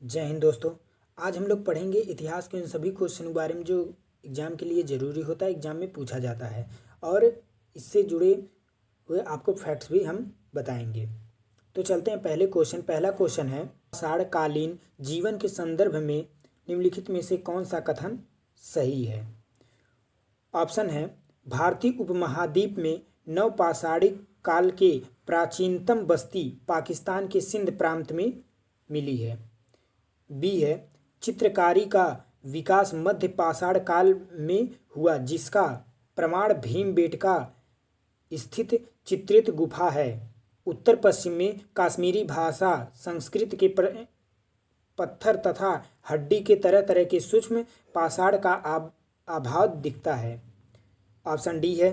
जय हिंद दोस्तों। आज हम लोग पढ़ेंगे इतिहास के उन सभी क्वेश्चन के बारे में जो एग्ज़ाम के लिए ज़रूरी होता है, एग्ज़ाम में पूछा जाता है, और इससे जुड़े हुए आपको फैक्ट्स भी हम बताएंगे। तो चलते हैं पहले क्वेश्चन। पहला क्वेश्चन है, पाषाणकालीन जीवन के संदर्भ में निम्नलिखित में से कौन सा कथन सही है। ऑप्शन है, भारतीय उपमहाद्वीप में नवपाषाणिक काल के प्राचीनतम बस्ती पाकिस्तान के सिंध प्रांत में मिली है। बी है, चित्रकारी का विकास मध्य पाषाण काल में हुआ, जिसका प्रमाण भीमबेटका स्थित चित्रित गुफा है। उत्तर पश्चिम में कश्मीरी भाषा संस्कृत के पत्थर तथा हड्डी के तरह तरह के सूक्ष्म पाषाण का अभाव दिखता है। ऑप्शन डी है,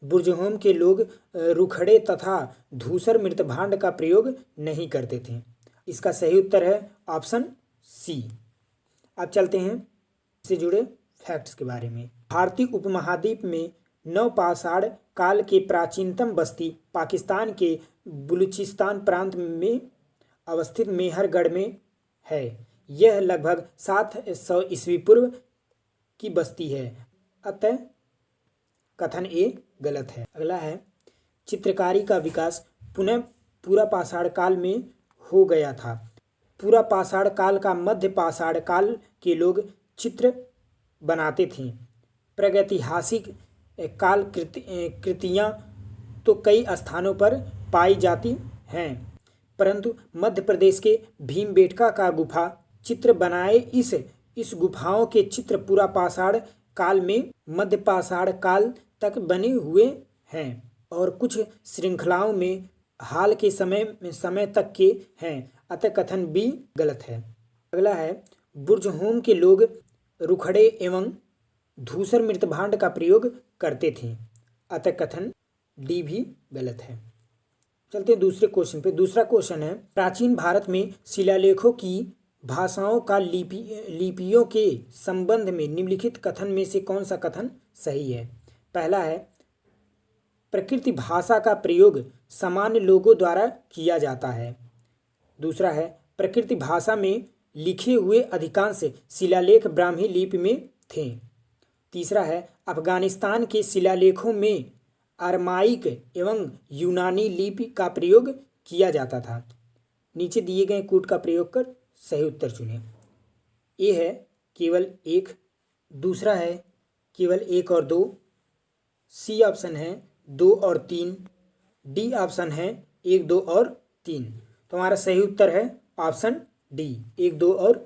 बुर्जहोम के लोग रुखड़े तथा धूसर मृतभांड का प्रयोग नहीं करते थे। इसका सही उत्तर है ऑप्शन सी। अब चलते हैं इससे जुड़े फैक्ट्स के बारे में। भारतीय उपमहाद्वीप में नवपाषाण काल के प्राचीनतम बस्ती पाकिस्तान के बलूचिस्तान प्रांत में अवस्थित मेहरगढ़ में है। यह लगभग 700 ईस्वी पूर्व की बस्ती है, अतः कथन ए गलत है। अगला है, चित्रकारी का विकास पुनः पूरा पाषाण काल में हो गया था। पूरा पाषाण काल का मध्य पाषाण काल के लोग चित्र बनाते थे। प्रागैतिहासिक काल कृतियाँ तो कई स्थानों पर पाई जाती हैं, परंतु मध्य प्रदेश के भीमबेटका का गुफा चित्र बनाए इस गुफाओं के चित्र पूरा पाषाण काल में मध्य पाषाण काल तक बने हुए हैं और कुछ श्रृंखलाओं में हाल के समय तक के हैं, अतः कथन बी गलत है। अगला है, बुर्जहोम के लोग रुखड़े एवं धूसर मृतभांड का प्रयोग करते थे, अतः कथन डी भी गलत है। चलते हैं दूसरे क्वेश्चन पे। दूसरा क्वेश्चन है, प्राचीन भारत में शिलालेखों की भाषाओं का लिपियों के संबंध में निम्नलिखित कथन में से कौन सा कथन सही है। पहला है, प्रकृति भाषा का प्रयोग सामान्य लोगों द्वारा किया जाता है। दूसरा है, प्रकृति भाषा में लिखे हुए अधिकांश शिलालेख ब्राह्मी लिपि में थे। तीसरा है, अफगानिस्तान के शिलालेखों में अरमाइक एवं यूनानी लिपि का प्रयोग किया जाता था। नीचे दिए गए कूट का प्रयोग कर सही उत्तर चुनें। ए है केवल 1, दूसरा है केवल 1 और 2, सी ऑप्शन है 2 और 3, डी ऑप्शन है 1, 2 और 3। तो हमारा सही उत्तर है ऑप्शन डी, 1, 2 और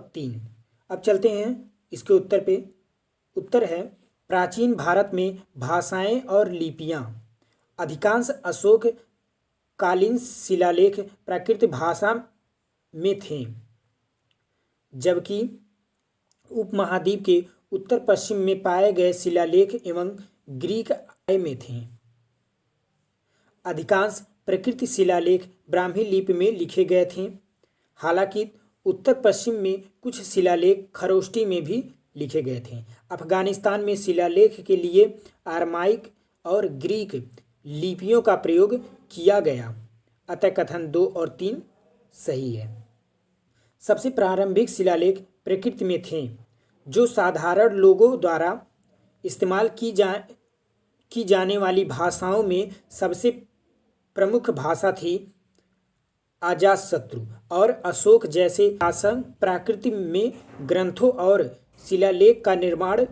3। अब चलते हैं इसके उत्तर पे। उत्तर है, प्राचीन भारत में भाषाएं और लिपियां अधिकांश अशोक कालीन शिलालेख प्राकृत भाषा में थे, जबकि उपमहाद्वीप के उत्तर पश्चिम में पाए गए शिलालेख एवं ग्रीक आय में थे। अधिकांश प्रकृति शिलालेख ब्राह्मी लिपि में लिखे गए थे, हालांकि उत्तर पश्चिम में कुछ शिलालेख खरोष्टी में भी लिखे गए थे। अफगानिस्तान में शिलालेख के लिए अरमाइक और ग्रीक लिपियों का प्रयोग किया गया, अतः कथन 2 और 3 सही है। सबसे प्रारंभिक शिलालेख प्रकृति में थे, जो साधारण लोगों द्वारा इस्तेमाल की जाने वाली भाषाओं में सबसे प्रमुख भाषा थी। अजातशत्रु और अशोक जैसे शासक प्राकृति में ग्रंथों और शिलालेख का निर्माण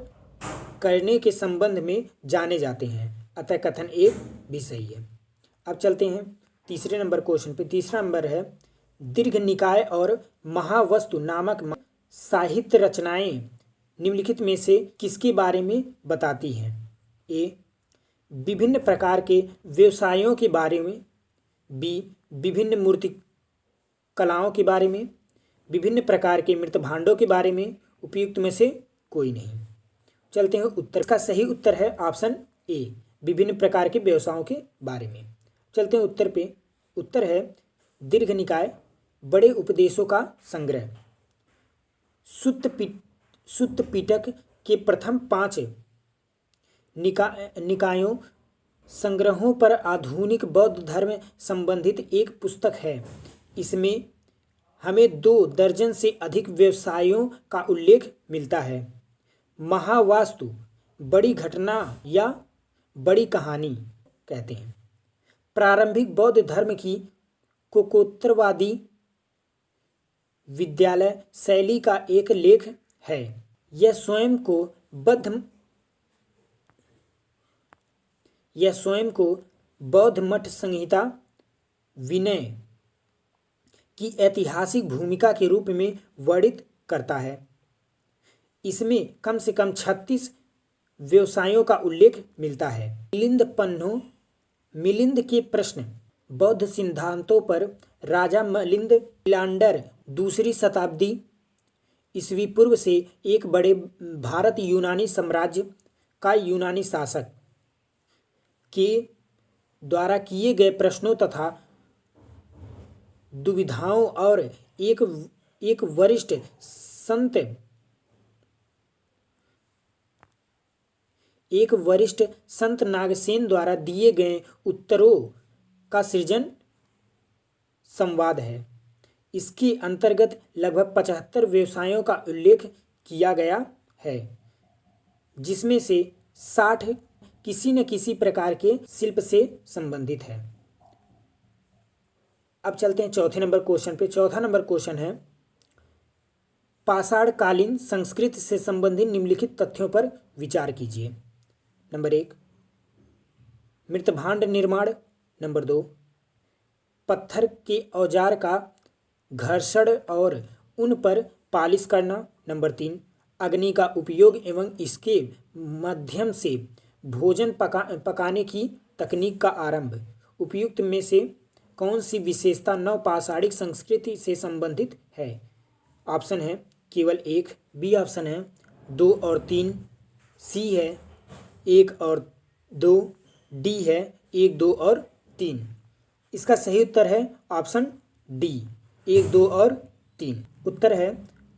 करने के संबंध में जाने जाते हैं, अतः कथन एक भी सही है। अब चलते हैं तीसरे नंबर क्वेश्चन पे। तीसरा नंबर है, दीर्घ निकाय और महावस्तु नामक साहित्य रचनाएं निम्नलिखित में से किसके बारे में बताती हैं। ए, विभिन्न प्रकार के व्यवसायों के बारे में, बी, विभिन्न मूर्ति कलाओं के बारे में, विभिन्न प्रकार के मृतभांडों के बारे में, उपयुक्त में से कोई नहीं। चलते हैं उत्तर का सही उत्तर है ऑप्शन ए, विभिन्न प्रकार के व्यवसायों के बारे में। चलते हैं उत्तर पे। उत्तर है, दीर्घ निकाय बड़े उपदेशों का संग्रह। सुत्त पिटक के प्रथम 5 निकायों संग्रहों पर आधुनिक बौद्ध धर्म संबंधित एक पुस्तक है। इसमें हमें 2 दर्जन से अधिक व्यवसायों का उल्लेख मिलता है। महावास्तु बड़ी घटना या बड़ी कहानी कहते हैं। प्रारंभिक बौद्ध धर्म की कोकोत्तरवादी विद्यालय शैली का एक लेख है। यह स्वयं को बौद्ध मठ संहिता विनय की ऐतिहासिक भूमिका के रूप में वर्णित करता है। इसमें कम से कम 36 व्यवसायों का उल्लेख मिलता है। मिलिंद के प्रश्न बौद्ध सिद्धांतों पर राजा मिलिंद पिलांडर दूसरी शताब्दी ईस्वी पूर्व से एक बड़े भारत यूनानी साम्राज्य का यूनानी शासक के द्वारा किए गए प्रश्नों तथा दुविधाओं और एक वरिष्ठ संत नागसेन द्वारा दिए गए उत्तरों का सृजन संवाद है। इसके अंतर्गत लगभग 75 व्यवसायों का उल्लेख किया गया है, जिसमें से 60 किसी न किसी प्रकार के शिल्प से संबंधित है। अब चलते हैं चौथे नंबर क्वेश्चन पे। चौथा नंबर क्वेश्चन है, पाषाणकालीन संस्कृति से संबंधित निम्नलिखित तथ्यों पर विचार कीजिए। नंबर 1, मृतभांड निर्माण। नंबर 2, पत्थर के औजार का घर्षण और उन पर पालिश करना। नंबर 3, अग्नि का उपयोग एवं इसके माध्यम से भोजन पकाने की तकनीक का आरंभ। उपयुक्त में से कौन सी विशेषता नवपाषाणिक संस्कृति से संबंधित है? ऑप्शन है केवल 1, बी ऑप्शन है 2 और 3, सी है 1 और 2, डी है 1, 2 और 3। इसका सही उत्तर है ऑप्शन डी, 1, 2 और 3। उत्तर है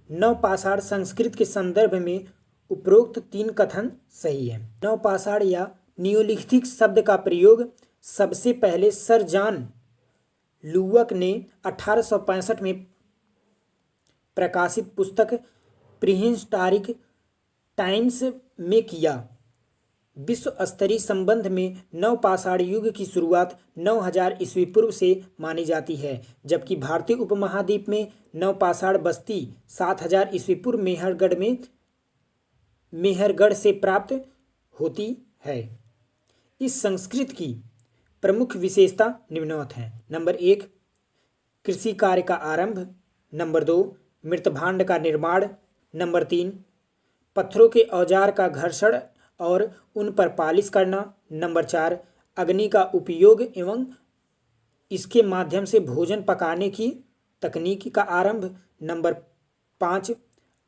नवपाषाण संस्कृति के संदर्भ में उपरोक्त 3 कथन सही है। नवपाषाण या नियोलिथिक शब्द का प्रयोग सबसे पहले सर जॉन लुवक ने 1865 में प्रकाशित पुस्तक प्रीहिस्टोरिक टाइम्स में किया। विश्व स्तरीय संबंध में नवपाषाण युग की शुरुआत 9000 ईस्वी पूर्व से मानी जाती है, जबकि भारतीय उपमहाद्वीप में नवपाषाण बस्ती 7000 ईस्वी पूर्व मेहरगढ़ से प्राप्त होती है। इस संस्कृति की प्रमुख विशेषता निम्नवत हैं। नंबर 1, कृषि कार्य का आरंभ। नंबर 2, मृतभांड का निर्माण। नंबर 3, पत्थरों के औजार का घर्षण और उन पर पालिश करना। नंबर 4, अग्नि का उपयोग एवं इसके माध्यम से भोजन पकाने की तकनीक का आरंभ। नंबर 5,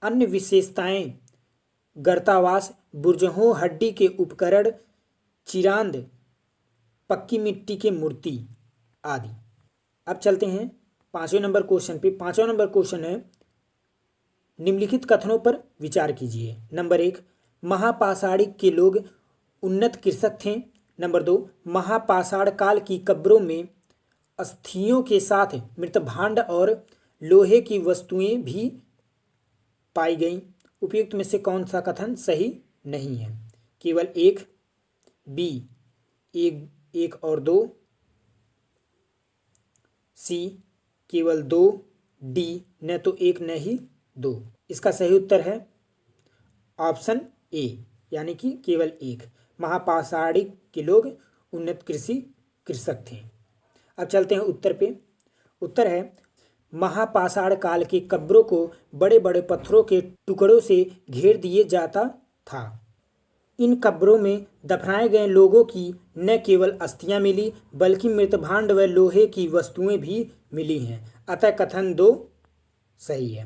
अन्य विशेषताएं गर्तावास, बुर्जहों हड्डी के उपकरण, चिरांद, पक्की मिट्टी के मूर्ति आदि। अब चलते हैं 5वें नंबर क्वेश्चन पे। 5वां नंबर क्वेश्चन है, निम्नलिखित कथनों पर विचार कीजिए। नंबर 1, महापाषाणी के लोग उन्नत कृषक थे। नंबर 2, महापाषाण काल की कब्रों में अस्थियों के साथ मृतभांड और लोहे की वस्तुएं भी पाई गईं। उपयुक्त में से कौन सा कथन सही नहीं है? केवल 1, बी 1 और 2, सी केवल 2, डी न तो 1 न ही 2। इसका सही उत्तर है ऑप्शन ए, यानी कि केवल 1। महापाषाणी के लोग उन्नत कृषक थे। अब चलते हैं उत्तर पे। उत्तर है महापाषाण काल के कब्रों को बड़े बड़े पत्थरों के टुकड़ों से घेर दिए जाता था। इन कब्रों में दफनाए गए लोगों की न केवल अस्थियां मिली, बल्कि मृतभांड व लोहे की वस्तुएं भी मिली हैं। अतः कथन 2 सही है।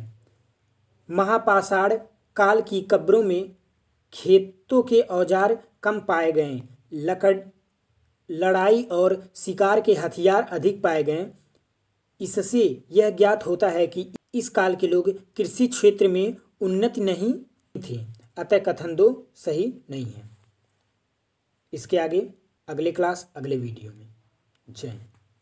महापाषाण काल की कब्रों में खेतों के औजार कम पाए गए, लड़ाई और शिकार के हथियार अधिक पाए गए। इससे यह ज्ञात होता है कि इस काल के लोग कृषि क्षेत्र में उन्नत नहीं थे। अतः कथन 2 सही नहीं है। इसके आगे अगले क्लास अगले वीडियो में। जय हिंद।